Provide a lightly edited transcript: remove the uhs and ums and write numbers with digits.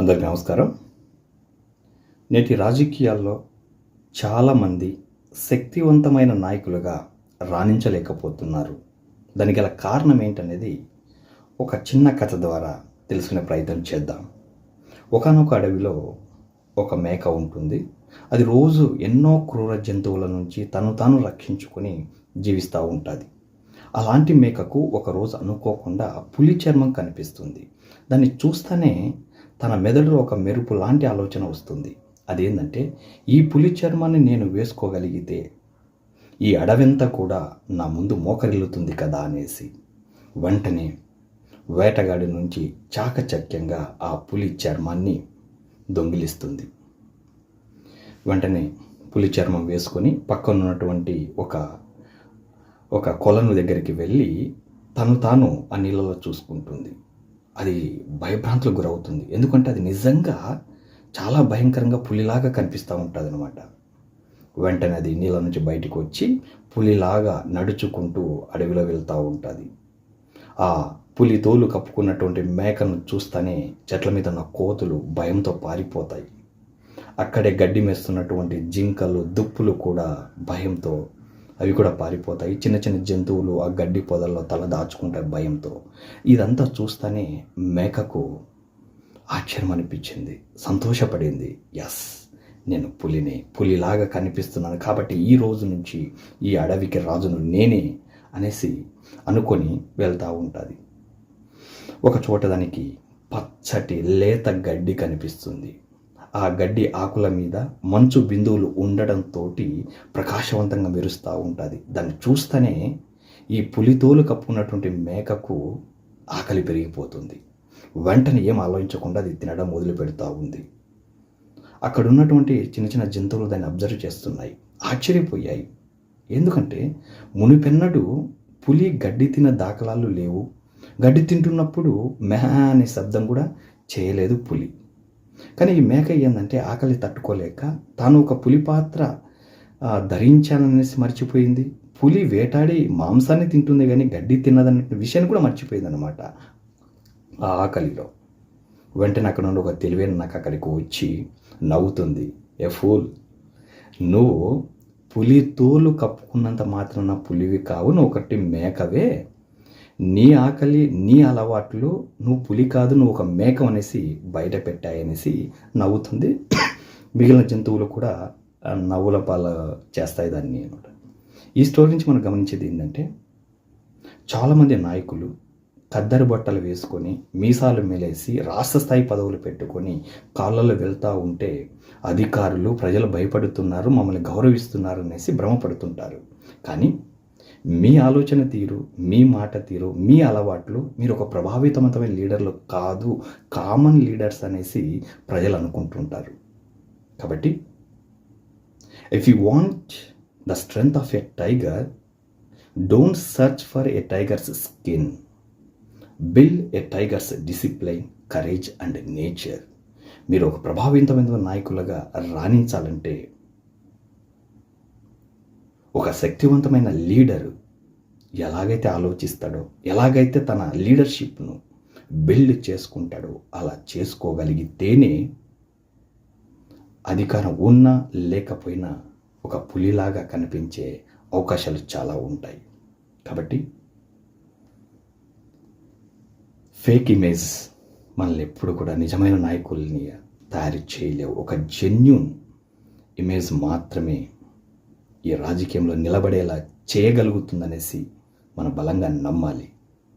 అందరికీ నమస్కారం. నేటి రాజకీయాల్లో చాలామంది శక్తివంతమైన నాయకులుగా రాణించలేకపోతున్నారు. దానికి గల కారణం ఏంటనేది ఒక చిన్న కథ ద్వారా తెలుసుకునే ప్రయత్నం చేద్దాం. ఒకానొక అడవిలో ఒక మేక ఉంటుంది. అది రోజు ఎన్నో క్రూర జంతువుల నుంచి తాను రక్షించుకొని జీవిస్తూ ఉంటుంది. అలాంటి మేకకు ఒకరోజు అనుకోకుండా పులి చర్మం కనిపిస్తుంది. దాన్ని చూస్తేనే తన మెదడులో ఒక మెరుపు లాంటి ఆలోచన వస్తుంది. అదేంటంటే, ఈ పులి చర్మాన్ని నేను వేసుకోగలిగితే ఈ అడవంతా కూడా నా ముందు మోకరిల్లుతుంది కదా అనేసి వెంటనే వేటగాడి నుంచి చాకచక్యంగా ఆ పులి చర్మాన్ని దొంగిలిస్తుంది. వెంటనే పులి చర్మం వేసుకొని పక్కన ఉన్నటువంటి ఒక కొలను దగ్గరికి వెళ్ళి తాను ఆ నీళ్ళలో చూసుకుంటుంది. అది భయభ్రాంతులకు గురవుతుంది. ఎందుకంటే అది నిజంగా చాలా భయంకరంగా పులిలాగా కనిపిస్తూ ఉంటుంది అనమాట. వెంటనే అది నీళ్ళ నుంచి బయటకు వచ్చి పులిలాగా నడుచుకుంటూ అడవిలో వెళ్తూ ఉంటుంది. ఆ పులి తోలు కప్పుకున్నటువంటి మేకను చూస్తేనే చెట్ల మీద ఉన్న కోతులు భయంతో పారిపోతాయి. అక్కడే గడ్డి మేస్తున్నటువంటి జింకలు, దుప్పులు కూడా భయంతో అవి కూడా పారిపోతాయి. చిన్న చిన్న జంతువులు ఆ గడ్డి పొదల్లో తల దాచుకుంటాయి భయంతో. ఇదంతా చూస్తేనే మేకకు ఆశ్చర్యం అనిపించింది, సంతోషపడింది. ఎస్, నేను పులిలాగా కనిపిస్తున్నాను కాబట్టి ఈ రోజు నుంచి ఈ అడవికి రాజును నేనే అనేసి అనుకొని వెళ్తూ ఉంటుంది. ఒక చోట దానికి పచ్చటి లేత గడ్డి కనిపిస్తుంది. ఆ గడ్డి ఆకుల మీద మంచు బిందువులు ఉండడంతో ప్రకాశవంతంగా మెరుస్తూ ఉంటుంది. దాన్ని చూస్తేనే ఈ పులితోలు కప్పుకున్నటువంటి మేకకు ఆకలి పెరిగిపోతుంది. వెంటనే ఏం ఆలోచించకుండా అది తినడం మొదలు పెడుతూ ఉంది. అక్కడ ఉన్నటువంటి చిన్న చిన్న జంతువులు దాన్ని అబ్జర్వ్ చేస్తున్నాయి, ఆశ్చర్యపోయాయి. ఎందుకంటే మునిపెన్నడు పులి గడ్డి తిన్న దాఖలాలు లేవు. గడ్డి తింటున్నప్పుడు మెహ అనే శబ్దం కూడా చేయలేదు పులి. కానీ ఈ మేక ఏంటంటే ఆకలి తట్టుకోలేక తాను ఒక పులి పాత్ర ధరించాననేసి మర్చిపోయింది. పులి వేటాడి మాంసాన్ని తింటుంది కానీ గడ్డి తిన్నదనే విషయాన్ని కూడా మర్చిపోయింది అనమాట ఆ ఆకలిలో. వెంటనే అక్కడ నుండి ఒక తెలివైన నాకు అక్కడికి వచ్చి నవ్వుతుంది. ఏ ఫూల్, నువ్వు పులి తోలు కప్పుకున్నంత మాత్రాన పులివి కావు, నువ్వు ఒకటి మేకవే. నీ ఆకలి, నీ అలవాట్లు, నువ్వు పులి కాదు, నువ్వు ఒక మేక అనేసి బయట పెట్టాయనేసి నవ్వుతుంది. మిగిలిన జంతువులు కూడా నవ్వుల పాల చేస్తాయి దాన్ని అనమాట. ఈ స్టోరీ నుంచి మనం గమనించేది ఏంటంటే, చాలామంది నాయకులు కద్దరి బట్టలు వేసుకొని మీసాలు మెలేసి రాష్ట్ర స్థాయి పదవులు పెట్టుకొని కాళ్ళలో వెళ్తూ ఉంటే అధికారులు, ప్రజలు భయపడుతున్నారు, మమ్మల్ని గౌరవిస్తున్నారు అనేసి భ్రమపడుతుంటారు. కానీ మీ ఆలోచన తీరు, మీ మాట తీరు, మీ అలవాట్లు, మీరు ఒక ప్రభావితవంతమైన లీడర్లు కాదు, కామన్ లీడర్స్ అనేసి ప్రజలు అనుకుంటుంటారు. కాబట్టి if you want the strength of a tiger, don't search for a tigers skin, build a tigers discipline, courage and nature. మీరు ఒక ప్రభావితమైన నాయకులుగా రాణించాలంటే, ఒక శక్తివంతమైన లీడరు ఎలాగైతే ఆలోచిస్తాడో, ఎలాగైతే తన లీడర్షిప్ను బిల్డ్ చేసుకుంటాడో అలా చేసుకోగలిగితేనే అధికారం ఉన్నా లేకపోయినా ఒక పులిలాగా కనిపించే అవకాశాలు చాలా ఉంటాయి. కాబట్టి ఫేక్ ఇమేజ్ మనల్ని ఎప్పుడు కూడా నిజమైన నాయకుల్ని తయారు చేయలేవు. ఒక జెన్యూన్ ఇమేజ్ మాత్రమే ఈ రాజకీయంలో నిలబడేలా చేయగలుగుతుందనేసి మనం బలంగా నమ్మాలి.